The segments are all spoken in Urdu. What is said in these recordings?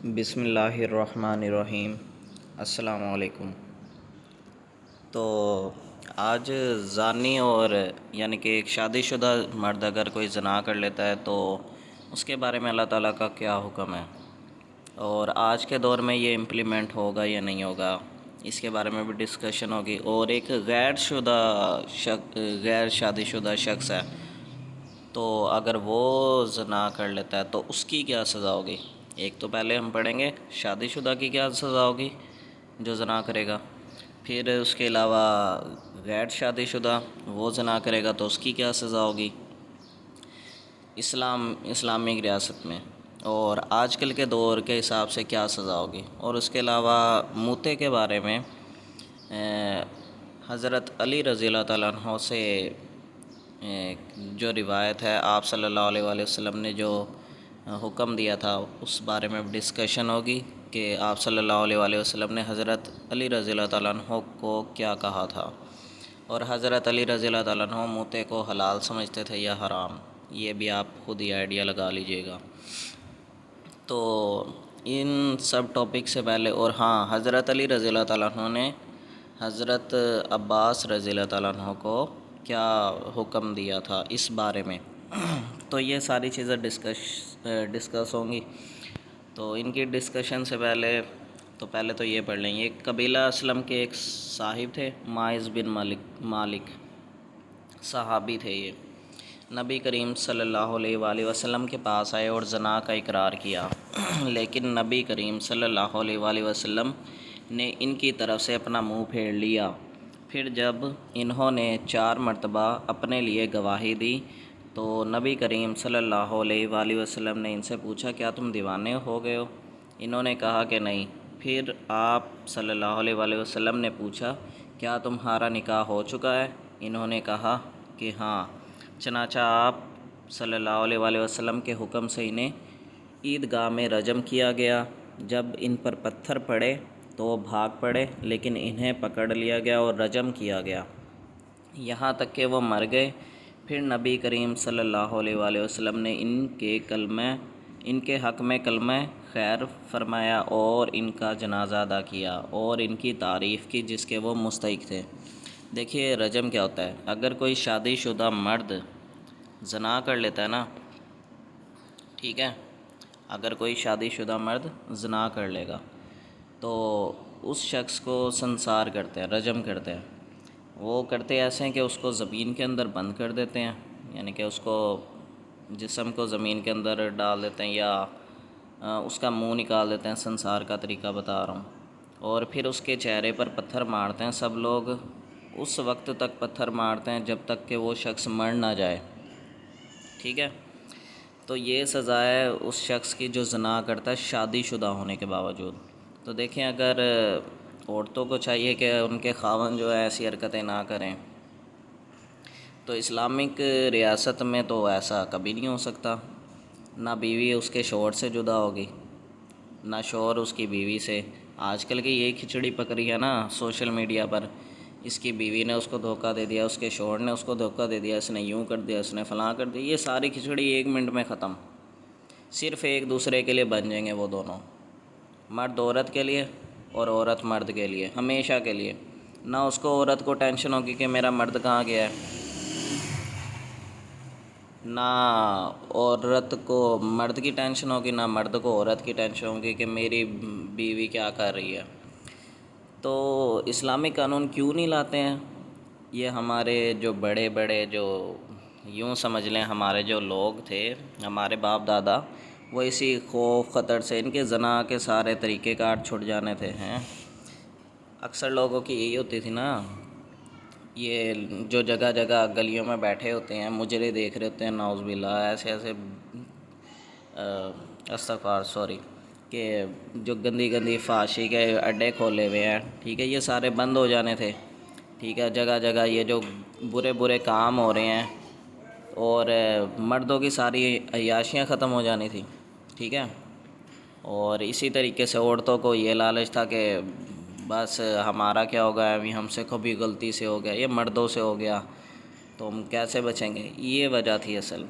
بسم اللہ الرحمن الرحیم۔ السلام علیکم۔ تو آج زانی اور یعنی کہ ایک شادی شدہ مرد اگر کوئی زنا کر لیتا ہے تو اس کے بارے میں اللہ تعالیٰ کا کیا حکم ہے، اور آج کے دور میں یہ امپلیمنٹ ہوگا یا نہیں ہوگا، اس کے بارے میں بھی ڈسکشن ہوگی۔ اور ایک غیر شادی شدہ شخص ہے، تو اگر وہ زنا کر لیتا ہے تو اس کی کیا سزا ہوگی۔ ایک تو پہلے ہم پڑھیں گے شادی شدہ کی کیا سزا ہوگی جو زنا کرے گا، پھر اس کے علاوہ غیر شادی شدہ وہ زنا کرے گا تو اس کی کیا سزا ہوگی اسلامک ریاست میں، اور آج کل کے دور کے حساب سے کیا سزا ہوگی۔ اور اس کے علاوہ موتے کے بارے میں حضرت علی رضی اللہ تعالیٰ عنہ سے جو روایت ہے، آپ صلی اللہ علیہ وآلہ وسلم نے جو حکم دیا تھا اس بارے میں ڈسکشن ہوگی کہ آپ صلی اللہ علیہ وآلہ وسلم نے حضرت علی رضی اللہ تعالیٰ عنہ کو کیا کہا تھا، اور حضرت علی رضی اللہ تعالیٰ عنہ موتے کو حلال سمجھتے تھے یا حرام، یہ بھی آپ خود ہی آئیڈیا لگا لیجئے گا۔ تو ان سب ٹاپک سے پہلے، اور ہاں، حضرت علی رضی اللہ تعالیٰ عنہ نے حضرت عباس رضی اللہ تعالیٰ عنہ کو کیا حکم دیا تھا اس بارے میں، تو یہ ساری چیزیں ڈسکس ہوں گی۔ تو ان کی ڈسکشن سے پہلے تو یہ پڑھ لیں۔ یہ قبیلہ اسلم کے ایک صاحب تھے، ماعز بن مالک صحابی تھے۔ یہ نبی کریم صلی اللہ علیہ وآلہ وسلم کے پاس آئے اور زنا کا اقرار کیا، لیکن نبی کریم صلی اللہ علیہ وآلہ وسلم نے ان کی طرف سے اپنا منہ پھیر لیا۔ پھر جب انہوں نے 4 مرتبہ اپنے لیے گواہی دی تو نبی کریم صلی اللہ علیہ وآلہ وسلم نے ان سے پوچھا، کیا تم دیوانے ہو گئے ہو؟ انہوں نے کہا کہ نہیں۔ پھر آپ صلی اللہ علیہ وآلہ وسلم نے پوچھا، کیا تمہارا نکاح ہو چکا ہے؟ انہوں نے کہا کہ ہاں۔ چنانچہ آپ صلی اللہ علیہ وآلہ وسلم کے حکم سے انہیں عیدگاہ میں رجم کیا گیا۔ جب ان پر پتھر پڑے تو وہ بھاگ پڑے، لیکن انہیں پکڑ لیا گیا اور رجم کیا گیا یہاں تک کہ وہ مر گئے۔ پھر نبی کریم صلی اللہ علیہ وآلہ وسلم نے ان کے حق میں کلمہ خیر فرمایا اور ان کا جنازہ ادا کیا اور ان کی تعریف کی جس کے وہ مستحق تھے۔ دیکھیے رجم کیا ہوتا ہے۔ اگر کوئی شادی شدہ مرد زنا کر لیتا ہے نا، ٹھیک ہے، اگر کوئی شادی شدہ مرد زنا کر لے گا تو اس شخص کو سنسار کرتے ہیں، رجم کرتے ہیں۔ وہ کرتے ایسے ہیں کہ اس کو زمین کے اندر بند کر دیتے ہیں، یعنی کہ اس کو جسم کو زمین کے اندر ڈال دیتے ہیں، یا اس کا منہ نکال دیتے ہیں، سنسار کا طریقہ بتا رہا ہوں، اور پھر اس کے چہرے پر پتھر مارتے ہیں۔ سب لوگ اس وقت تک پتھر مارتے ہیں جب تک کہ وہ شخص مر نہ جائے، ٹھیک ہے۔ تو یہ سزا ہے اس شخص کی جو زنا کرتا ہے شادی شدہ ہونے کے باوجود۔ تو دیکھیں، اگر عورتوں کو چاہیے کہ ان کے خاوند جو ہے ایسی حرکتیں نہ کریں، تو اسلامک ریاست میں تو ایسا کبھی نہیں ہو سکتا۔ نہ بیوی اس کے شوہر سے جدا ہوگی، نہ شوہر اس کی بیوی سے۔ آج کل کی یہی کھچڑی پکڑی ہے نا سوشل میڈیا پر، اس کی بیوی نے اس کو دھوکہ دے دیا، اس کے شوہر نے اس کو دھوکہ دے دیا، اس نے یوں کر دیا، اس نے فلاں کر دیا۔ یہ ساری کھچڑی 1 منٹ میں ختم، صرف ایک دوسرے کے لیے بن جائیں گے وہ دونوں، مرد عورت کے لیے اور عورت مرد کے لیے، ہمیشہ کے لیے۔ نہ اس کو عورت کو ٹینشن ہوگی کہ میرا مرد کہاں گیا ہے، نہ عورت کو مرد کی ٹینشن ہوگی، نہ مرد کو عورت کی ٹینشن ہوگی کہ میری بیوی کیا کر رہی ہے۔ تو اسلامی قانون کیوں نہیں لاتے ہیں؟ یہ ہمارے جو بڑے جو یوں سمجھ لیں ہمارے جو لوگ تھے، ہمارے باپ دادا، وہ اسی خوف خطر سے ان کے زنا کے سارے طریقہ کار چھٹ جانے تھے ہیں۔ اکثر لوگوں کی یہی ہوتی تھی نا، یہ جو جگہ جگہ گلیوں میں بیٹھے ہوتے ہیں، مجرے دیکھ رہے ہوتے ہیں، نعوذ باللہ، ایسے استغفار سوری، کہ جو گندی فحاشی کے اڈے کھولے ہوئے ہیں، ٹھیک ہے، یہ سارے بند ہو جانے تھے، ٹھیک ہے۔ جگہ جگہ یہ جو برے کام ہو رہے ہیں، اور مردوں کی ساری عیاشیاں ختم ہو جانی تھی، ٹھیک ہے۔ اور اسی طریقے سے عورتوں کو یہ لالچ تھا کہ بس ہمارا کیا ہوگا، ابھی ہم سے کبھی غلطی سے ہو گیا، یہ مردوں سے ہو گیا تو ہم کیسے بچیں گے۔ یہ وجہ تھی اصل،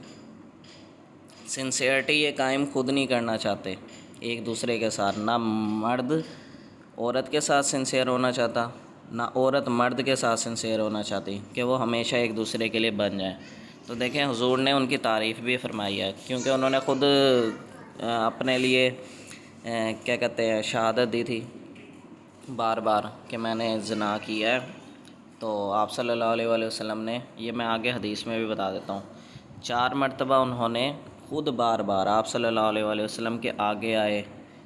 سنسیئرٹی یہ قائم خود نہیں کرنا چاہتے۔ ایک دوسرے کے ساتھ، نہ مرد عورت کے ساتھ سنسیئر ہونا چاہتا، نہ عورت مرد کے ساتھ سنسیئر ہونا چاہتی کہ وہ ہمیشہ ایک دوسرے کے لیے بن جائیں۔ تو دیکھیں حضور نے ان کی تعریف بھی فرمائی ہے، کیونکہ انہوں نے خود اپنے لیے کیا کہتے ہیں شہادت دی تھی بار بار کہ میں نے زنا کیا ہے۔ تو آپ صلی اللہ علیہ وآلہ وسلم نے، یہ میں آگے حدیث میں بھی بتا دیتا ہوں، 4 مرتبہ انہوں نے خود بار بار آپ صلی اللہ علیہ وآلہ وسلم کے آگے آئے،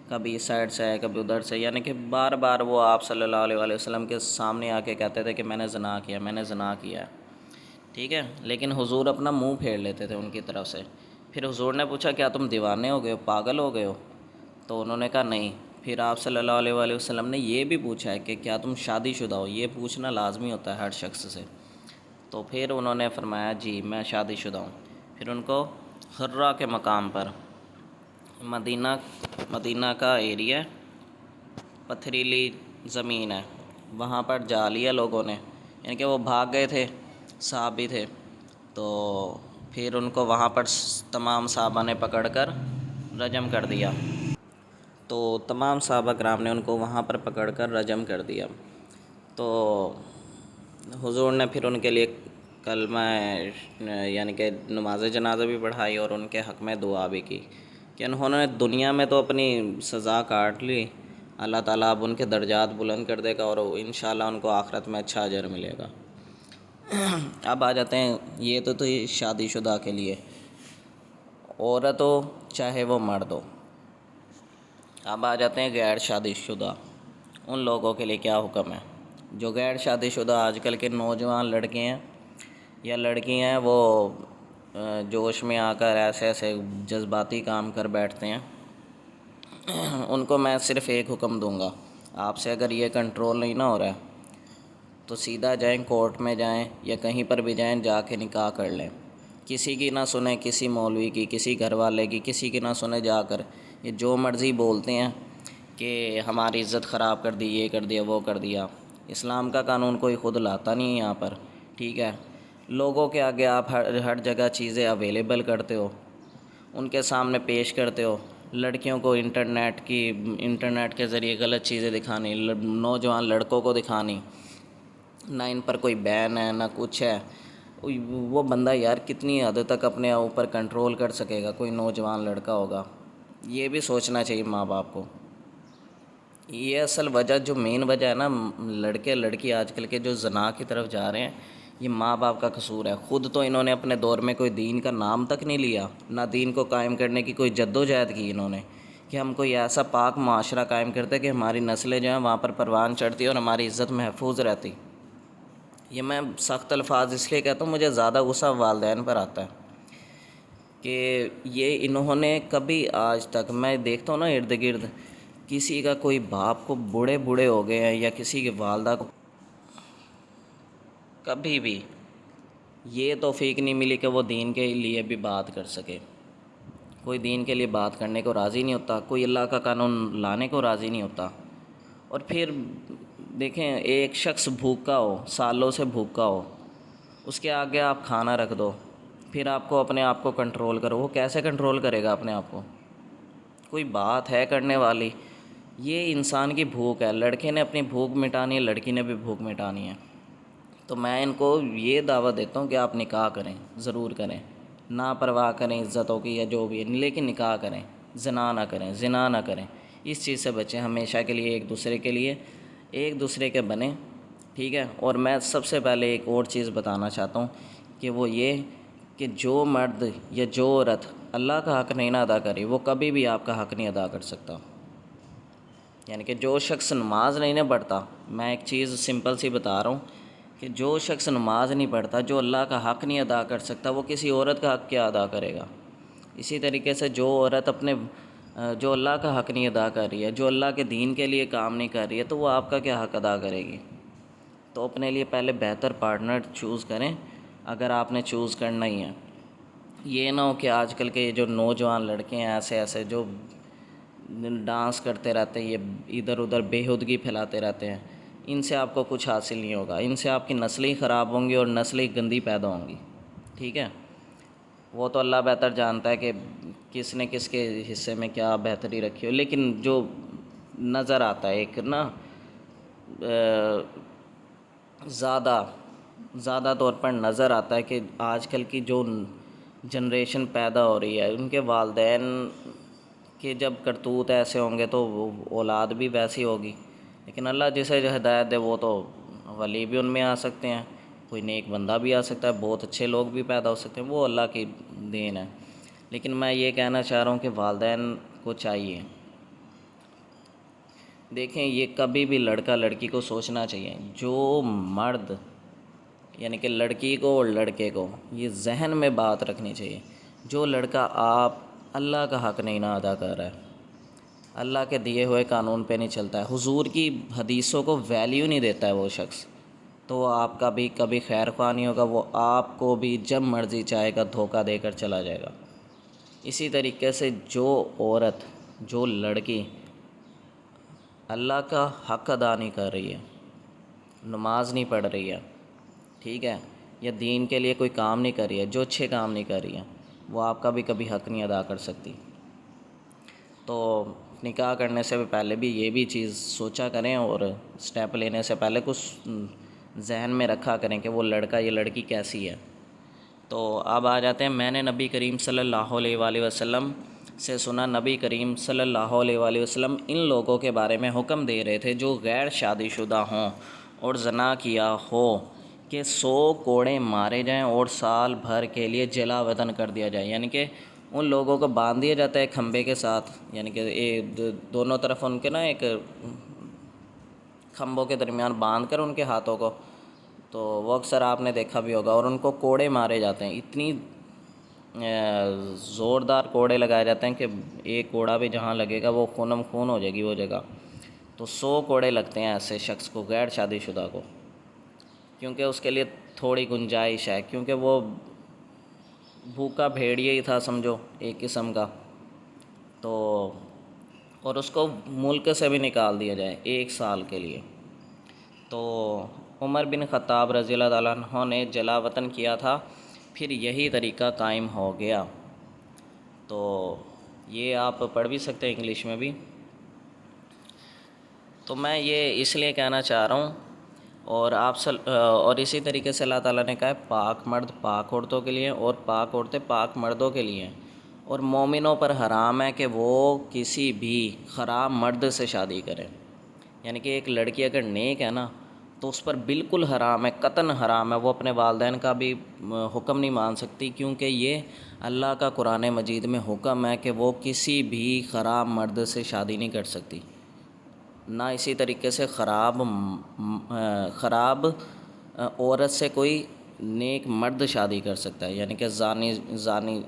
کبھی اس سائڈ سے آئے کبھی ادھر سے، یعنی کہ بار بار وہ آپ صلی اللہ علیہ وآلہ وسلم کے سامنے آ کے کہتے تھے کہ میں نے زنا کیا، میں نے زنا کیا ہے، ٹھیک ہے۔ لیکن حضور اپنا منہ پھیر لیتے تھے ان کی طرف سے۔ پھر حضور نے پوچھا کیا تم دیوانے ہو گئے ہو، پاگل ہو گئے ہو؟ تو انہوں نے کہا نہیں۔ پھر آپ صلی اللہ علیہ وآلہ وسلم نے یہ بھی پوچھا ہے کہ کیا تم شادی شدہ ہو؟ یہ پوچھنا لازمی ہوتا ہے ہر شخص سے۔ تو پھر انہوں نے فرمایا جی میں شادی شدہ ہوں۔ پھر ان کو حرہ کے مقام پر، مدینہ کا ایریا پتھریلی زمین ہے، وہاں پر جا لیا لوگوں نے، یعنی کہ وہ بھاگ گئے تھے، صحابی تھے، تو پھر ان کو وہاں پر تمام صحابہ نے پکڑ کر رجم کر دیا۔ تو تمام صحابہ کرام نے ان کو وہاں پر پکڑ کر رجم کر دیا۔ تو حضور نے پھر ان کے لیے کلمہ یعنی کہ نماز جنازہ بھی پڑھائی اور ان کے حق میں دعا بھی کی کہ انہوں نے دنیا میں تو اپنی سزا کاٹ لی، اللہ تعالیٰ اب ان کے درجات بلند کر دے گا اور انشاءاللہ ان کو آخرت میں اچھا اجر ملے گا۔ اب آ جاتے ہیں، یہ تو شادی شدہ کے لیے، عورت ہو چاہے وہ مرد ہو۔ اب آ جاتے ہیں غیر شادی شدہ، ان لوگوں کے لیے کیا حکم ہے۔ جو غیر شادی شدہ آج کل کے نوجوان لڑکے ہیں یا لڑکی ہیں، وہ جوش میں آ کر ایسے جذباتی کام کر بیٹھتے ہیں، ان کو میں صرف ایک حکم دوں گا، آپ سے اگر یہ کنٹرول نہیں نہ ہو رہا ہے تو سیدھا جائیں کورٹ میں جائیں یا کہیں پر بھی جائیں، جا کے نکاح کر لیں، کسی کی نہ سنیں، کسی مولوی کی، کسی گھر والے کی، کسی کی نہ سنیں، جا کر یہ جو مرضی بولتے ہیں کہ ہماری عزت خراب کر دی، یہ کر دیا، وہ کر دیا، اسلام کا قانون کوئی خود لاتا نہیں ہے یہاں پر، ٹھیک ہے۔ لوگوں کے آگے آپ ہر جگہ چیزیں اویلیبل کرتے ہو، ان کے سامنے پیش کرتے ہو، لڑکیوں کو انٹرنیٹ کے ذریعے غلط چیزیں دکھانی، نوجوان لڑکوں کو دکھانی، نہ ان پر کوئی بین ہے نہ کچھ ہے۔ وہ بندہ یار کتنی حد تک اپنے اوپر کنٹرول کر سکے گا، کوئی نوجوان لڑکا ہوگا، یہ بھی سوچنا چاہیے ماں باپ کو۔ یہ اصل وجہ، جو مین وجہ ہے نا، لڑکے لڑکی آج کل کے جو زنا کی طرف جا رہے ہیں، یہ ماں باپ کا قصور ہے۔ خود تو انہوں نے اپنے دور میں کوئی دین کا نام تک نہیں لیا، نہ دین کو قائم کرنے کی کوئی جد و جہد کی انہوں نے کہ ہم کوئی ایسا پاک معاشرہ قائم کرتے کہ ہماری نسلیں جو ہیں وہاں پر پروان چڑھتی اور ہماری عزت محفوظ رہتی۔ یہ میں سخت الفاظ اس لیے کہتا ہوں، مجھے زیادہ غصہ والدین پر آتا ہے کہ یہ انہوں نے کبھی آج تک، میں دیکھتا ہوں نا ارد گرد، کسی کا کوئی باپ کو بوڑھے ہو گئے ہیں یا کسی کی والدہ کو کبھی بھی یہ توفیق نہیں ملی کہ وہ دین کے لیے بھی بات کر سکے۔ کوئی دین کے لیے بات کرنے کو راضی نہیں ہوتا، کوئی اللہ کا قانون لانے کو راضی نہیں ہوتا۔ اور پھر دیکھیں، ایک شخص بھوکا ہو، سالوں سے بھوکا ہو، اس کے آگے آپ کھانا رکھ دو، پھر آپ کو اپنے آپ کو کنٹرول کرو، وہ کیسے کنٹرول کرے گا اپنے آپ کو؟ کوئی بات ہے کرنے والی؟ یہ انسان کی بھوک ہے، لڑکے نے اپنی بھوک مٹانی ہے، لڑکی نے بھی بھوک مٹانی ہے۔ تو میں ان کو یہ دعوت دیتا ہوں کہ آپ نکاح کریں، ضرور کریں، نہ پرواہ کریں عزتوں کی یا جو بھی ہے، لیکن نکاح کریں، زنا نہ کریں، اس چیز سے بچیں، ہمیشہ کے لیے ایک دوسرے کے بنیں، ٹھیک ہے۔ اور میں سب سے پہلے ایک اور چیز بتانا چاہتا ہوں کہ وہ یہ کہ جو مرد یا جو عورت اللہ کا حق نہیں نہ ادا کری، وہ کبھی بھی آپ کا حق نہیں ادا کر سکتا۔ یعنی کہ جو شخص نماز نہیں نہ پڑھتا، میں ایک چیز سمپل سی بتا رہا ہوں کہ جو شخص نماز نہیں پڑھتا، جو اللہ کا حق نہیں ادا کر سکتا، وہ کسی عورت کا حق کیا ادا کرے گا؟ اسی طریقے سے جو عورت جو اللہ کا حق نہیں ادا کر رہی ہے، جو اللہ کے دین کے لیے کام نہیں کر رہی ہے، تو وہ آپ کا کیا حق ادا کرے گی؟ تو اپنے لیے پہلے بہتر پارٹنر چوز کریں اگر آپ نے چوز کرنا ہی ہے۔ یہ نہ ہو کہ آج کل کے جو نوجوان لڑکے ہیں ایسے جو ڈانس کرتے رہتے ہیں، یہ ادھر ادھر بےہودگی پھیلاتے رہتے ہیں، ان سے آپ کو کچھ حاصل نہیں ہوگا، ان سے آپ کی نسلیں خراب ہوں گی اور نسلیں گندی پیدا ہوں گی، ٹھیک ہے۔ وہ تو اللہ بہتر جانتا ہے کہ کس نے کس کے حصے میں کیا بہتری رکھی ہو، لیکن جو نظر آتا ہے ایک نا زیادہ طور پر نظر آتا ہے کہ آج کل کی جو جنریشن پیدا ہو رہی ہے، ان کے والدین کے جب کرتوت ایسے ہوں گے تو وہ اولاد بھی ویسی ہوگی. لیکن اللہ جسے جو ہدایت دے وہ تو ولی بھی ان میں آ سکتے ہیں، کوئی نیک بندہ بھی آ سکتا ہے، بہت اچھے لوگ بھی پیدا ہو سکتے ہیں، وہ اللہ کی دین ہے. لیکن میں یہ کہنا چاہ رہا ہوں کہ والدین کو چاہیے، دیکھیں یہ کبھی بھی لڑکا لڑکی کو سوچنا چاہیے، جو مرد یعنی کہ لڑکی کو اور لڑکے کو یہ ذہن میں بات رکھنی چاہیے، جو لڑکا آپ اللہ کا حق نہیں نہ ادا کر رہا ہے، اللہ کے دیے ہوئے قانون پہ نہیں چلتا ہے، حضور کی حدیثوں کو ویلیو نہیں دیتا ہے وہ شخص، تو وہ آپ کا بھی کبھی خیر خواہ نہیں ہوگا، وہ آپ کو بھی جب مرضی چاہے گا دھوکہ دے کر چلا جائے گا. اسی طریقے سے جو عورت، جو لڑکی اللہ کا حق ادا نہیں کر رہی ہے، نماز نہیں پڑھ رہی ہے، ٹھیک ہے، یا دین کے لیے کوئی کام نہیں کر رہی ہے، جو اچھے کام نہیں کر رہی ہے، وہ آپ کا بھی کبھی حق نہیں ادا کر سکتی. تو نکاح کرنے سے پہلے بھی یہ بھی چیز سوچا کریں، اور سٹیپ لینے سے پہلے کچھ ذہن میں رکھا کریں کہ وہ لڑکا یا لڑکی کیسی ہے. تو اب آ جاتے ہیں، میں نے نبی کریم صلی اللہ علیہ وآلہ وسلم سے سنا، نبی کریم صلی اللہ علیہ وآلہ وسلم ان لوگوں کے بارے میں حکم دے رہے تھے جو غیر شادی شدہ ہوں اور زنا کیا ہو کہ 100 کوڑے مارے جائیں اور سال بھر کے لیے جلا وطن کر دیا جائے. یعنی کہ ان لوگوں کو باندھ دیا جاتا ہے کھمبے کے ساتھ، یعنی کہ دونوں طرف ان کے نا ایک کھمبوں کے درمیان باندھ کر ان کے ہاتھوں کو، تو وہ اکثر آپ نے دیکھا بھی ہوگا، اور ان کو کوڑے مارے جاتے ہیں، اتنی زوردار کوڑے لگائے جاتے ہیں کہ ایک کوڑا بھی جہاں لگے گا وہ خونم خون ہو جائے گی وہ جگہ. تو 100 کوڑے لگتے ہیں ایسے شخص کو، غیر شادی شدہ کو، کیونکہ اس کے لیے تھوڑی گنجائش ہے، کیونکہ وہ بھوکا بھیڑیا ہی تھا سمجھو ایک قسم کا. تو اور اس کو ملک سے بھی نکال دیا جائے 1 سال کے لیے. تو عمر بن خطاب رضی اللہ تعالیٰ عنہ نے جلا وطن کیا تھا، پھر یہی طریقہ قائم ہو گیا. تو یہ آپ پڑھ بھی سکتے ہیں انگلش میں بھی. تو میں یہ اس لیے کہنا چاہ رہا ہوں، اور اسی طریقے سے اللہ تعالیٰ نے کہا ہے پاک مرد پاک عورتوں کے لیے اور پاک عورتیں پاک مردوں کے لیے، اور مومنوں پر حرام ہے کہ وہ کسی بھی خراب مرد سے شادی کریں. یعنی کہ ایک لڑکی اگر نیک ہے نا تو اس پر بالکل حرام ہے، قطعاً حرام ہے، وہ اپنے والدین کا بھی حکم نہیں مان سکتی، کیونکہ یہ اللہ کا قرآن مجید میں حکم ہے کہ وہ کسی بھی خراب مرد سے شادی نہیں کر سکتی، نہ اسی طریقے سے خراب عورت سے کوئی نیک مرد شادی کر سکتا ہے. یعنی کہ زانی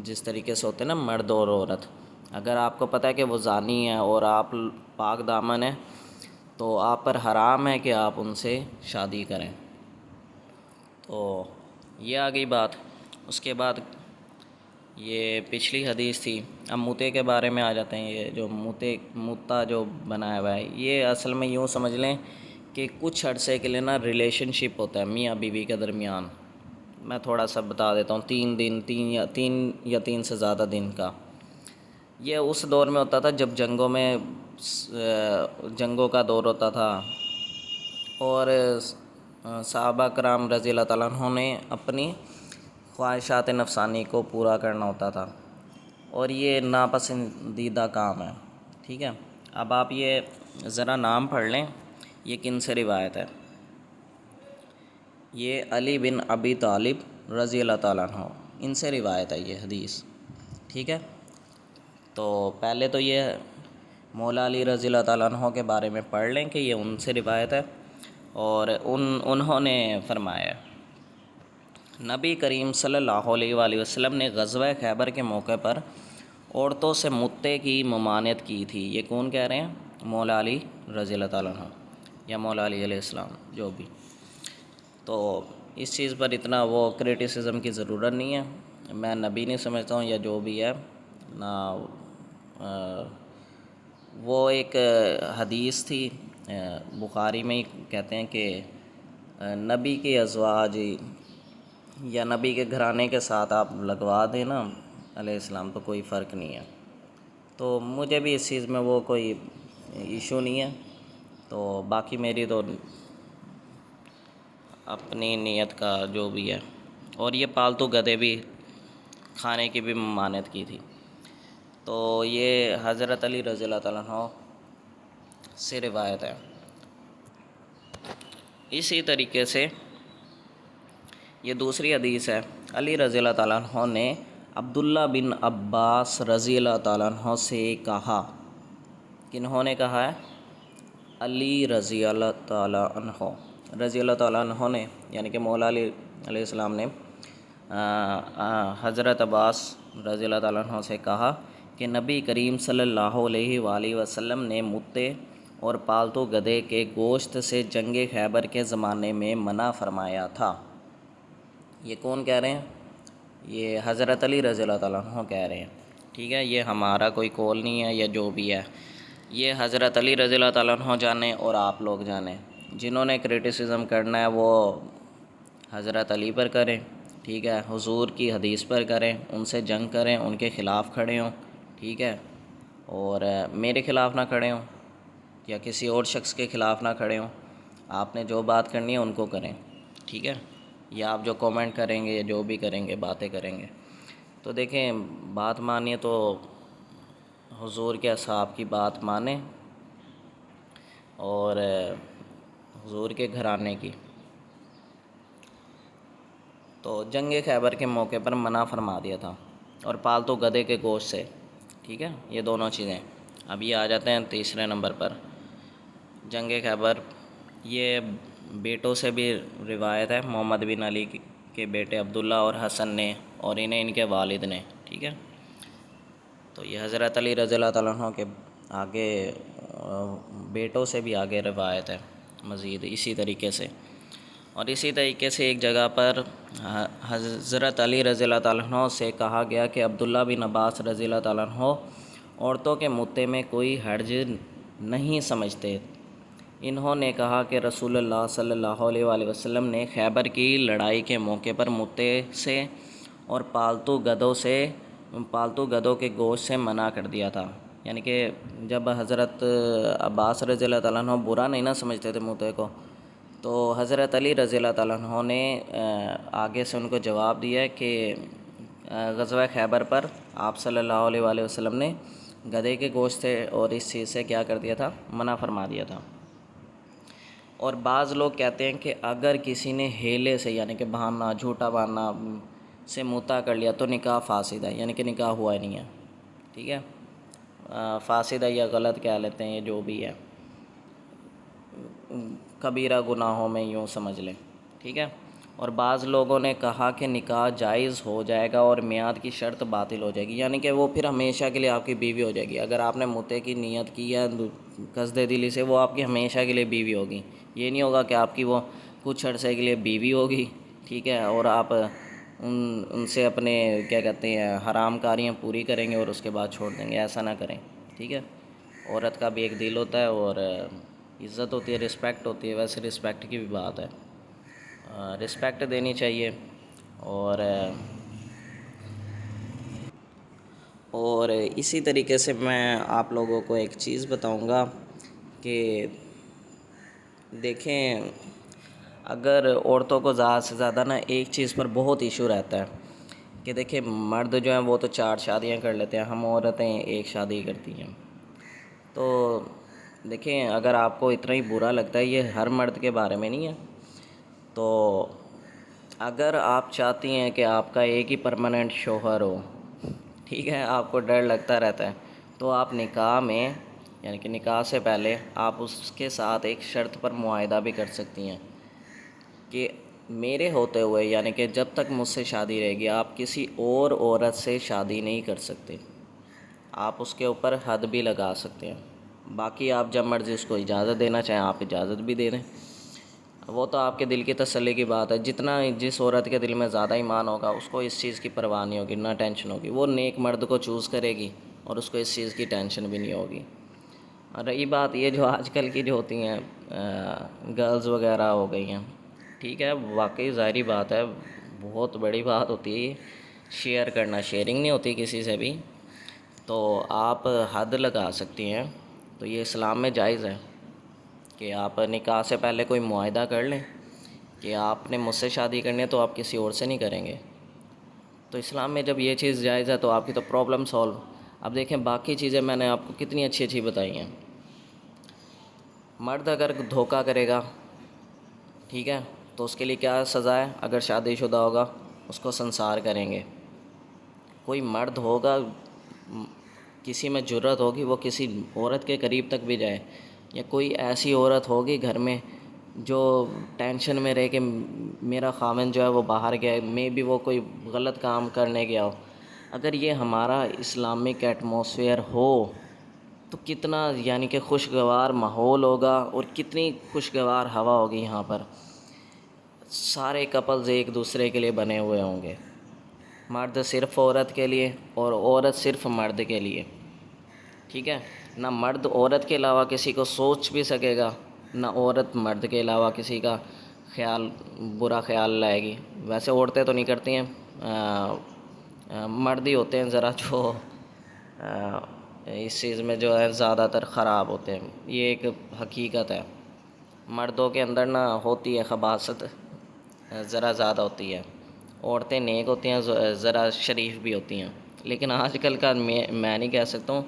جس طریقے سے ہوتے ہیں نا مرد اور عورت، اگر آپ کو پتہ ہے کہ وہ زانی ہے اور آپ پاک دامن ہیں تو آپ پر حرام ہے کہ آپ ان سے شادی کریں. تو یہ آ گئی بات. اس کے بعد یہ پچھلی حدیث تھی. اب موتے کے بارے میں آ جاتے ہیں. یہ جو موتا جو بنایا ہوا ہے، یہ اصل میں یوں سمجھ لیں کہ کچھ عرصے کے لیے نا ریلیشن شپ ہوتا ہے میاں بیوی کے درمیان. میں تھوڑا سا بتا دیتا ہوں، 3 یا 3 سے زیادہ دن کا. یہ اس دور میں ہوتا تھا جب جنگوں کا دور ہوتا تھا، اور صحابہ کرام رضی اللہ تعالیٰ عنہ نے اپنی خواہشات نفسانی کو پورا کرنا ہوتا تھا، اور یہ ناپسندیدہ کام ہے. ٹھیک ہے، اب آپ یہ ذرا نام پڑھ لیں، یہ کن سے روایت ہے. یہ علی بن ابی طالب رضی اللہ تعالیٰ عنہ، ان سے روایت ہے یہ حدیث. ٹھیک ہے، تو پہلے تو یہ مولا علی رضی اللہ تعالیٰ عنہ کے بارے میں پڑھ لیں کہ یہ ان سے روایت ہے. اور انہوں نے فرمایا، نبی کریم صلی اللہ علیہ وآلہ وسلم نے غزوہ خیبر کے موقع پر عورتوں سے متے کی ممانعت کی تھی. یہ کون کہہ رہے ہیں؟ مولا علی رضی اللہ تعالیٰ عنہ یا مولا علی علیہ السلام، جو بھی. تو اس چیز پر اتنا وہ کرٹیسزم کی ضرورت نہیں ہے. میں نبی نہیں سمجھتا ہوں یا جو بھی ہے نہ. وہ ایک حدیث تھی بخاری میں ہی کہتے ہیں کہ نبی کے ازواج یا نبی کے گھرانے کے ساتھ آپ لگوا دیں نا علیہ السلام تو کوئی فرق نہیں ہے. تو مجھے بھی اس چیز میں وہ کوئی ایشو نہیں ہے. تو باقی میری تو اپنی نیت کا جو بھی ہے. اور یہ پالتو گدھے بھی کھانے کی بھی ممانعت کی تھی. تو یہ حضرت علی رضی اللہ تعالیٰ عنہ سے روایت ہے. اسی طریقے سے یہ دوسری حدیث ہے. علی رضی اللہ تعالیٰ عنہ نے عبداللہ بن عباس رضی اللہ تعالیٰ عنہ سے کہا. کنہوں نے کہا ہے؟ علی رضی اللہ تعالیٰ عنہ. رضی اللہ تعالیٰ عنہ نے یعنی کہ مولا علی علیہ السلام نے حضرت عباس رضی اللہ تعالیٰ عنہ سے کہا کہ نبی کریم صلی اللہ علیہ وآلہ وسلم نے متے اور پالتو گدھے کے گوشت سے جنگ خیبر کے زمانے میں منع فرمایا تھا. یہ کون کہہ رہے ہیں؟ یہ حضرت علی رضی اللہ تعالیٰ عنہ کہہ رہے ہیں. ٹھیک ہے، یہ ہمارا کوئی قول نہیں ہے یا جو بھی ہے. یہ حضرت علی رضی اللہ تعالیٰ عنہ جانیں اور آپ لوگ جانیں. جنہوں نے کرٹیسزم کرنا ہے وہ حضرت علی پر کریں. ٹھیک ہے، حضور کی حدیث پر کریں، ان سے جنگ کریں، ان کے خلاف کھڑے ہوں. ٹھیک ہے، اور میرے خلاف نہ کھڑے ہوں یا کسی اور شخص کے خلاف نہ کھڑے ہوں. آپ نے جو بات کرنی ہے ان کو کریں. ٹھیک ہے، یا آپ جو کومنٹ کریں گے یا جو بھی کریں گے باتیں کریں گے. تو دیکھیں، بات مانیے تو حضور کے اصحاب کی بات مانیں اور حضور کے گھرانے کی. تو جنگ خیبر کے موقع پر منع فرما دیا تھا اور پالتو گدھے کے گوشت سے. ٹھیک ہے، یہ دونوں چیزیں. اب یہ آ جاتے ہیں تیسرے نمبر پر، جنگ خیبر. یہ بیٹوں سے بھی روایت ہے. محمد بن علی کے بیٹے عبداللہ اور حسن نے اور انہیں ان کے والد نے. ٹھیک ہے، تو یہ حضرت علی رضی اللہ تعالیٰ عنہ کے آگے بیٹوں سے بھی آگے روایت ہے مزید اسی طریقے سے. اور اسی طریقے سے ایک جگہ پر حضرت علی رضی اللہ تعالیٰ عنہ سے کہا گیا کہ عبداللہ بن عباس رضی اللہ تعالیٰ عنہ عورتوں کے متے میں کوئی حرج نہیں سمجھتے. انہوں نے کہا کہ رسول اللہ صلی اللہ علیہ وآلہ وسلم نے خیبر کی لڑائی کے موقع پر متے سے اور پالتو گدھوں کے گوشت سے منع کر دیا تھا. یعنی کہ جب حضرت عباس رضی اللہ تعالیٰ عنہ برا نہیں نہ سمجھتے تھے متے کو، تو حضرت علی رضی اللہ تعالیٰ عنہ نے آگے سے ان کو جواب دیا کہ غزوہ خیبر پر آپ صلی اللہ علیہ وآلہ وسلم نے گدھے کے گوشت سے اور اس چیز سے کیا کر دیا تھا؟ منع فرما دیا تھا. اور بعض لوگ کہتے ہیں کہ اگر کسی نے ہیلے سے یعنی کہ بہانا، جھوٹا بہانا سے متا کر لیا تو نکاح فاسد ہے، یعنی کہ نکاح ہوا ہی نہیں ہے. ٹھیک ہے، فاسد ہے یا غلط کہہ لیتے ہیں، یہ جو بھی ہے کبیرہ گناہوں میں یوں سمجھ لیں. ٹھیک ہے، اور بعض لوگوں نے کہا کہ نکاح جائز ہو جائے گا اور میعاد کی شرط باطل ہو جائے گی، یعنی کہ وہ پھر ہمیشہ کے لیے آپ کی بیوی ہو جائے گی. اگر آپ نے متے کی نیت کی ہے قصد دلی سے، وہ آپ کی ہمیشہ کے لیے بیوی ہوگی. یہ نہیں ہوگا کہ آپ کی وہ کچھ عرصے کے لیے بیوی ہوگی. ٹھیک ہے، اور آپ ان سے اپنے کیا کہتے ہیں حرام کاریاں پوری کریں گے اور اس کے بعد چھوڑ دیں گے. ایسا نہ کریں. ٹھیک ہے، عورت کا بھی ایک دل ہوتا ہے اور عزت ہوتی ہے، رسپیکٹ ہوتی ہے. ویسے رسپیکٹ کی بھی بات ہے، رسپیکٹ دینی چاہیے. اور اسی طریقے سے میں آپ لوگوں کو ایک چیز بتاؤں گا کہ دیکھیں، اگر عورتوں کو زیادہ سے زیادہ نا ایک چیز پر بہت ایشو رہتا ہے کہ دیکھیں مرد جو ہیں وہ تو 4 شادیاں کر لیتے ہیں، ہم عورتیں ایک شادی کرتی ہیں. تو دیکھیں، اگر آپ کو اتنا ہی برا لگتا ہے، یہ ہر مرد کے بارے میں نہیں ہے. تو اگر آپ چاہتی ہیں کہ آپ کا ایک ہی پرماننٹ شوہر ہو، ٹھیک ہے، آپ کو ڈر لگتا رہتا ہے، تو آپ نکاح میں یعنی کہ نکاح سے پہلے آپ اس کے ساتھ ایک شرط پر معاہدہ بھی کر سکتی ہیں کہ میرے ہوتے ہوئے یعنی کہ جب تک مجھ سے شادی رہے گی آپ کسی اور عورت سے شادی نہیں کر سکتے. آپ اس کے اوپر حد بھی لگا سکتے ہیں. باقی آپ جب مرضی اس کو اجازت دینا چاہیں آپ اجازت بھی دے دیں، وہ تو آپ کے دل کی تسلی کی بات ہے. جس عورت کے دل میں زیادہ ایمان ہوگا اس کو اس چیز کی پرواہ نہیں ہوگی، نہ ٹینشن ہوگی. وہ نیک مرد کو چوز کرے گی اور اس کو اس چیز کی ٹینشن بھی نہیں ہوگی. اور رہی بات یہ جو آج کل کی جو ہوتی ہیں گرلز وغیرہ ہو گئی ہیں، ٹھیک ہے، واقعی ظاہری بات ہے، بہت بڑی بات ہوتی ہے. شیئر کرنا، شیئرنگ نہیں ہوتی کسی سے بھی، تو آپ حد لگا سکتی ہیں۔ تو یہ اسلام میں جائز ہے کہ آپ نکاح سے پہلے کوئی معاہدہ کر لیں کہ آپ نے مجھ سے شادی کرنی ہے تو آپ کسی اور سے نہیں کریں گے۔ تو اسلام میں جب یہ چیز جائز ہے تو آپ کی تو پرابلم سولو۔ اب دیکھیں باقی چیزیں میں نے آپ کو کتنی اچھی اچھی بتائی ہیں۔ مرد اگر دھوکہ کرے گا، ٹھیک ہے، تو اس کے لیے کیا سزا ہے؟ اگر شادی شدہ ہوگا اس کو سنسار کریں گے۔ کوئی مرد ہوگا، کسی میں جرت ہوگی وہ کسی عورت کے قریب تک بھی جائے، یا کوئی ایسی عورت ہوگی گھر میں جو ٹینشن میں رہے کہ میرا خاوند جو ہے وہ باہر گیا ہے، میں بھی وہ کوئی غلط کام کرنے گیا ہو، اگر یہ ہمارا اسلامک ایٹماسفیئر ہو تو کتنا یعنی کہ خوشگوار ماحول ہوگا اور کتنی خوشگوار ہوا ہوگی یہاں پر۔ سارے کپلز ایک دوسرے کے لیے بنے ہوئے ہوں گے، مرد صرف عورت کے لیے اور عورت صرف مرد کے لیے، ٹھیک ہے۔ نہ مرد عورت کے علاوہ کسی کو سوچ بھی سکے گا، نہ عورت مرد کے علاوہ کسی کا برا خیال لائے گی۔ ویسے عورتیں تو نہیں کرتی ہیں، مرد ہی ہوتے ہیں ذرا جو اس چیز میں جو ہے زیادہ تر خراب ہوتے ہیں، یہ ایک حقیقت ہے۔ مردوں کے اندر نہ ہوتی ہے خباثت، ذرا زیادہ ہوتی ہے، عورتیں نیک ہوتی ہیں، ذرا شریف بھی ہوتی ہیں۔ لیکن آج کل کا میں نہیں کہہ سکتا ہوں،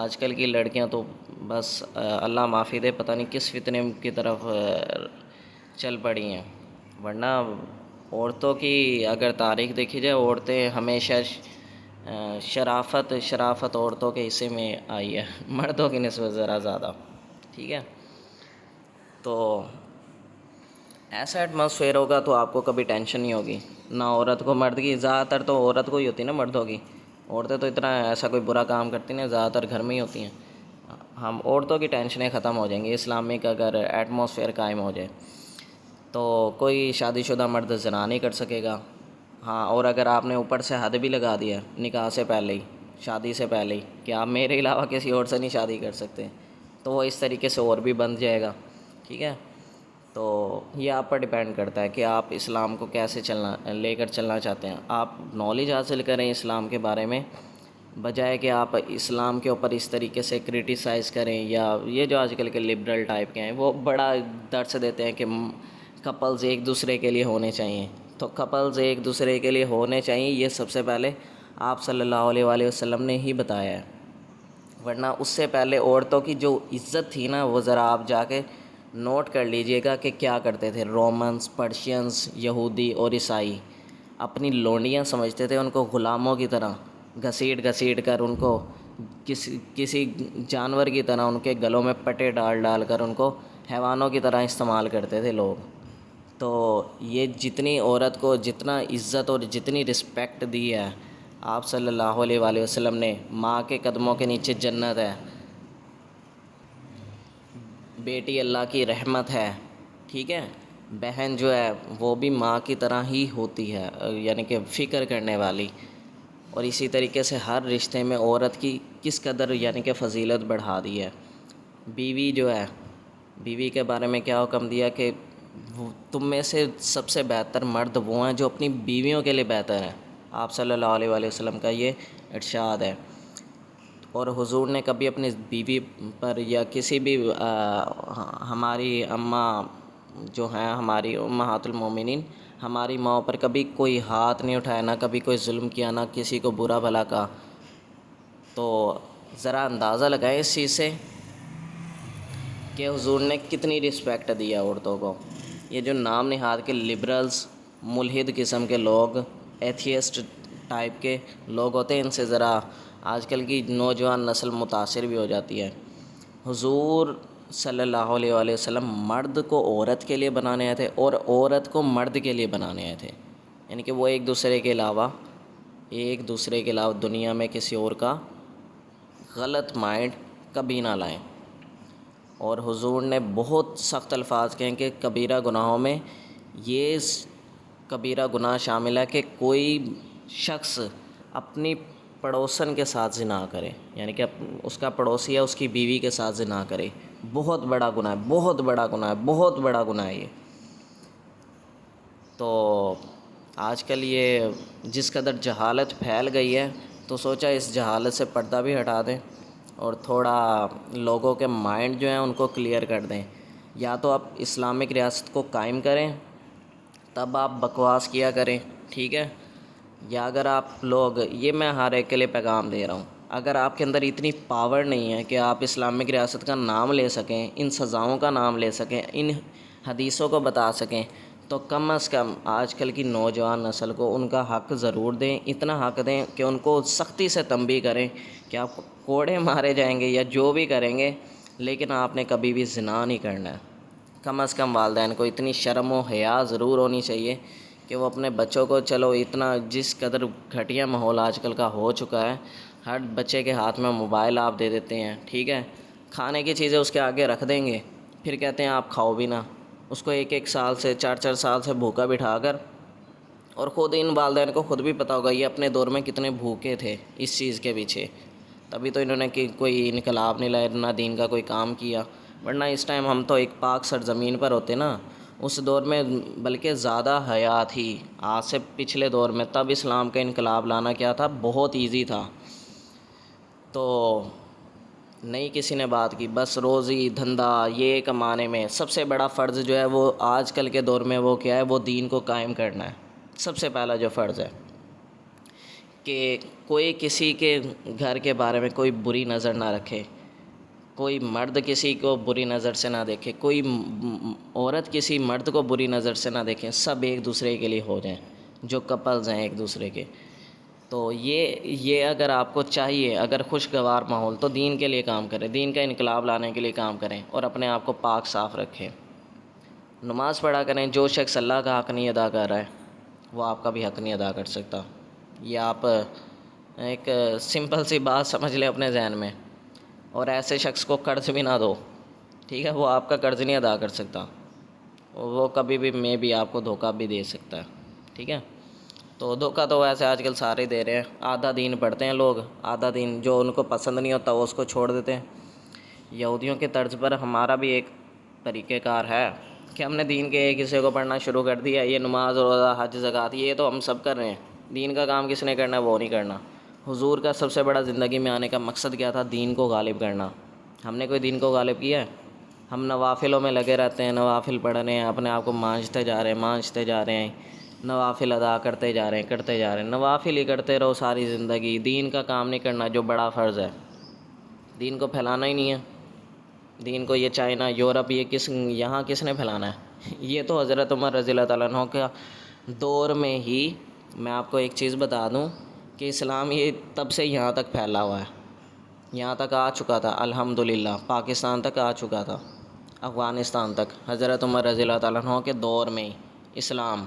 آج کل کی لڑکیاں تو بس اللہ معافی دے، پتہ نہیں کس فتنے کی طرف چل پڑی ہیں۔ ورنہ عورتوں کی اگر تاریخ دیکھی جائے، عورتیں ہمیشہ شرافت عورتوں کے حصے میں آئی ہے، مردوں کی نسبت ذرا زیادہ، ٹھیک ہے۔ تو ایسا ایٹماسفیئر ہوگا تو آپ کو کبھی ٹینشن نہیں ہوگی، نہ عورت کو مرد کی، زیادہ تر تو عورت کو ہی ہوتی ہے نا مردوں کی، عورتیں تو اتنا ایسا کوئی برا کام کرتی نہیں، زیادہ تر گھر میں ہی ہوتی ہیں۔ ہم عورتوں کی ٹینشنیں ختم ہو جائیں گی اسلامک اگر ایٹماسفیئر قائم ہو جائے تو کوئی شادی شدہ مرد زنا نہیں کر سکے گا۔ ہاں، اور اگر آپ نے اوپر سے حد بھی لگا دیا نکاح سے پہلے ہی، شادی سے پہلے ہی، کہ آپ میرے علاوہ کسی اور سے نہیں شادی کر سکتے، تو وہ اس طریقے سے اور بھی بند جائے گا، ٹھیک ہے۔ تو یہ آپ پر ڈیپینڈ کرتا ہے کہ آپ اسلام کو کیسے لے کر چلنا چاہتے ہیں۔ آپ نالج حاصل کریں اسلام کے بارے میں، بجائے کہ آپ اسلام کے اوپر اس طریقے سے کرٹیسائز کریں، یا یہ جو آج کل کے لبرل ٹائپ کے ہیں وہ بڑا درس دیتے ہیں کہ کپلز ایک دوسرے کے لیے ہونے چاہیے۔ تو کپلز ایک دوسرے کے لیے ہونے چاہیے، یہ سب سے پہلے آپ صلی اللہ علیہ وآلہ وسلم نے ہی بتایا ہے۔ ورنہ اس سے پہلے عورتوں کی جو عزت تھی نا، وہ ذرا آپ جا کے نوٹ کر لیجئے گا کہ کیا کرتے تھے رومنز، پرشینز، یہودی اور عیسائی۔ اپنی لونڈیاں سمجھتے تھے ان کو غلاموں کی طرح، گھسیٹ کر ان کو کسی جانور کی طرح ان کے گلوں میں پٹے ڈال کر ان کو حیوانوں کی طرح استعمال کرتے تھے لوگ۔ تو یہ جتنی عورت کو جتنا عزت اور جتنی رسپیکٹ دی ہے آپ صلی اللہ علیہ وآلہ وسلم نے، ماں کے قدموں کے نیچے جنت ہے، بیٹی اللہ کی رحمت ہے، ٹھیک ہے، بہن جو ہے وہ بھی ماں کی طرح ہی ہوتی ہے، یعنی کہ فکر کرنے والی۔ اور اسی طریقے سے ہر رشتے میں عورت کی کس قدر یعنی کہ فضیلت بڑھا دی ہے۔ بیوی جو ہے، بیوی کے بارے میں کیا حکم دیا کہ تم میں سے سب سے بہتر مرد وہ ہیں جو اپنی بیویوں کے لیے بہتر ہیں۔ آپ صلی اللہ علیہ وآلہ وسلم کا یہ ارشاد ہے۔ اور حضور نے کبھی اپنی بیوی پر یا کسی بھی ہماری اماں جو ہیں، ہماری امہات المومنین، ہماری ماں پر کبھی کوئی ہاتھ نہیں اٹھایا، نہ کبھی کوئی ظلم کیا، نہ کسی کو برا بھلا کہا۔ تو ذرا اندازہ لگائیں اس چیز سے کہ حضور نے کتنی رسپیکٹ دی ہے عورتوں کو۔ یہ جو نام نہاد کے لبرلز، ملحد قسم کے لوگ، ایتھیسٹ ٹائپ کے لوگ ہوتے ہیں، ان سے ذرا آج کل کی نوجوان نسل متاثر بھی ہو جاتی ہے۔ حضور صلی اللہ علیہ وآلہ وسلم مرد کو عورت کے لیے بنانے آئے تھے اور عورت کو مرد کے لیے بنانے آئے تھے، یعنی کہ وہ ایک دوسرے کے علاوہ دنیا میں کسی اور کا غلط مائنڈ کبھی نہ لائیں۔ اور حضور نے بہت سخت الفاظ کہیں کہ کبیرہ گناہوں میں یہ کبیرہ گناہ شامل ہے کہ کوئی شخص اپنی پڑوسن کے ساتھ زنا کرے، یعنی کہ اس کا پڑوسی ہے اس کی بیوی کے ساتھ زنا کرے، بہت بڑا گناہ ہے، بہت بڑا گناہ ہے، بہت بڑا گناہ ہے یہ۔ تو آج کل یہ جس قدر جہالت پھیل گئی ہے تو سوچا اس جہالت سے پردہ بھی ہٹا دیں اور تھوڑا لوگوں کے مائنڈ جو ہیں ان کو کلیئر کر دیں. یا تو آپ اسلامک ریاست کو قائم کریں تب آپ بکواس کیا کریں, ٹھیک ہے, یا اگر آپ لوگ, یہ میں ہر ایک کے لیے پیغام دے رہا ہوں, اگر آپ کے اندر اتنی پاور نہیں ہے کہ آپ اسلامک ریاست کا نام لے سکیں, ان سزاؤں کا نام لے سکیں, ان حدیثوں کو بتا سکیں, تو کم از کم آج کل کی نوجوان نسل کو ان کا حق ضرور دیں. اتنا حق دیں کہ ان کو سختی سے تنبیہ کریں کہ آپ کوڑے مارے جائیں گے یا جو بھی کریں گے, لیکن آپ نے کبھی بھی زنا نہیں کرنا ہے. کم از کم والدین کو اتنی شرم و حیا ضرور ہونی چاہیے کہ وہ اپنے بچوں کو, چلو اتنا جس قدر گھٹیا ماحول آج کل کا ہو چکا ہے, ہر بچے کے ہاتھ میں موبائل آپ دے دیتے ہیں, ٹھیک ہے, کھانے کی چیزیں اس کے آگے رکھ دیں گے, پھر کہتے ہیں آپ کھاؤ بھی نہ. اس کو 1-1 سال سے 4-4 سال سے بھوکا بٹھا کر, اور خود ان والدین کو خود بھی پتہ ہوگا یہ اپنے دور میں کتنے بھوکے تھے اس چیز کے پیچھے, تبھی تو انہوں نے کوئی انقلاب نہیں لایا, نہ دین کا کوئی کام کیا. ورنہ اس ٹائم ہم تو ایک پاک سرزمین پر ہوتے نا, اس دور میں بلکہ زیادہ حیا تھی آج سے پچھلے دور میں. تب اسلام کا انقلاب لانا کیا تھا, بہت ایزی تھا. تو نہیں کسی نے بات کی, بس روزی دھندا یہ کمانے میں سب سے بڑا فرض جو ہے وہ آج کل کے دور میں وہ کیا ہے, وہ دین کو قائم کرنا ہے. سب سے پہلا جو فرض ہے کہ کوئی کسی کے گھر کے بارے میں کوئی بری نظر نہ رکھے, کوئی مرد کسی کو بری نظر سے نہ دیکھے, کوئی عورت کسی مرد کو بری نظر سے نہ دیکھیں, سب ایک دوسرے کے لیے ہو جائیں, جو کپلز ہیں ایک دوسرے کے. تو یہ اگر آپ کو چاہیے, اگر خوشگوار ماحول, تو دین کے لیے کام کریں, دین کا انقلاب لانے کے لیے کام کریں, اور اپنے آپ کو پاک صاف رکھیں. نماز پڑھا کریں. جو شخص اللہ کا حق نہیں ادا کر رہا ہے وہ آپ کا بھی حق نہیں ادا کر سکتا. یہ آپ ایک سمپل سی بات سمجھ لیں اپنے ذہن میں, اور ایسے شخص کو قرض بھی نہ دو, ٹھیک ہے, وہ آپ کا قرض نہیں ادا کر سکتا, وہ کبھی بھی بھی آپ کو دھوکہ بھی دے سکتا ہے, ٹھیک ہے. تو دھوکہ تو ویسے آج کل سارے دے رہے ہیں. آدھا دین پڑھتے ہیں لوگ, آدھا دین جو ان کو پسند نہیں ہوتا وہ اس کو چھوڑ دیتے ہیں. یہودیوں کے طرز پر ہمارا بھی ایک طریقہ کار ہے کہ ہم نے دین کے ایک حصے کو پڑھنا شروع کر دیا. یہ نماز, روزہ, حج, زکوٰۃ, یہ تو ہم سب کر رہے ہیں. دین کا کام کس نے کرنا ہے, وہ نہیں کرنا. حضور کا سب سے بڑا زندگی میں آنے کا مقصد کیا تھا, دین کو غالب کرنا. ہم نے کوئی دین کو غالب کیا ہے؟ ہم نوافلوں میں لگے رہتے ہیں, نوافل پڑھ رہے ہیں, اپنے آپ کو مانجتے جا رہے ہیں, نوافل ادا کرتے جا رہے ہیں, نوافل ہی کرتے رہو ساری زندگی. دین کا کام نہیں کرنا جو بڑا فرض ہے. دین کو پھیلانا ہی نہیں ہے. دین کو یہ چائنا, یورپ, یہاں کس نے پھیلانا ہے؟ یہ تو حضرت عمر رضی اللہ تعالیٰ عنہ کا دور میں ہی, میں آپ کو ایک چیز بتا دوں کہ اسلام یہ تب سے یہاں تک پھیلا ہوا ہے, یہاں تک آ چکا تھا الحمدللہ. پاکستان تک آ چکا تھا, افغانستان تک, حضرت عمر رضی اللہ تعالیٰ عنہ کے دور میں ہی اسلام.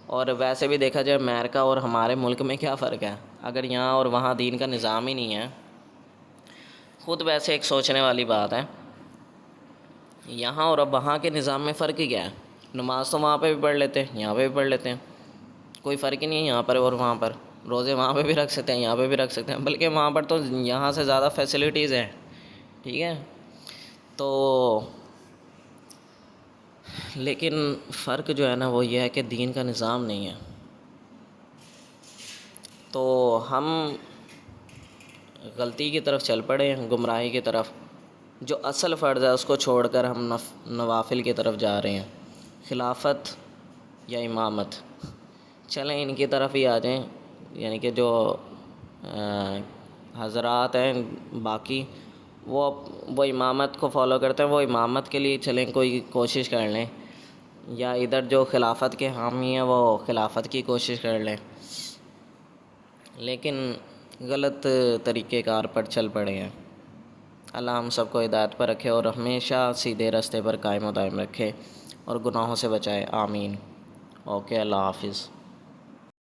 اور ویسے بھی دیکھا جائے امریکہ اور ہمارے ملک میں کیا فرق ہے, اگر یہاں اور وہاں دین کا نظام ہی نہیں ہے. خود ویسے ایک سوچنے والی بات ہے, یہاں اور اب وہاں کے نظام میں فرق ہی کیا ہے؟ نماز تو وہاں پہ بھی پڑھ لیتے ہیں, یہاں پہ بھی پڑھ لیتے ہیں, کوئی فرق ہی نہیں ہے یہاں پر اور وہاں پر. روزے وہاں پہ بھی رکھ سکتے ہیں, یہاں پہ بھی رکھ سکتے ہیں, بلکہ وہاں پر تو یہاں سے زیادہ فیسلٹیز ہیں, ٹھیک ہے. تو لیکن فرق جو ہے نا وہ یہ ہے کہ دین کا نظام نہیں ہے. تو ہم غلطی کی طرف چل پڑے ہیں, گمراہی کی طرف. جو اصل فرض ہے اس کو چھوڑ کر ہم نوافل کی طرف جا رہے ہیں. خلافت یا امامت, چلیں ان کی طرف ہی آ جائیں. یعنی کہ جو حضرات ہیں باقی وہ امامت کو فالو کرتے ہیں, وہ امامت کے لیے چلیں, کوئی کوشش کر لیں. یا ادھر جو خلافت کے حامی ہیں وہ خلافت کی کوشش کر لیں. لیکن غلط طریقہ کار پر چل پڑے ہیں. اللہ ہم سب کو ہدایت پر رکھے اور ہمیشہ سیدھے راستے پر قائم و دائم رکھے اور گناہوں سے بچائے. آمین. اوکے, اللہ حافظ.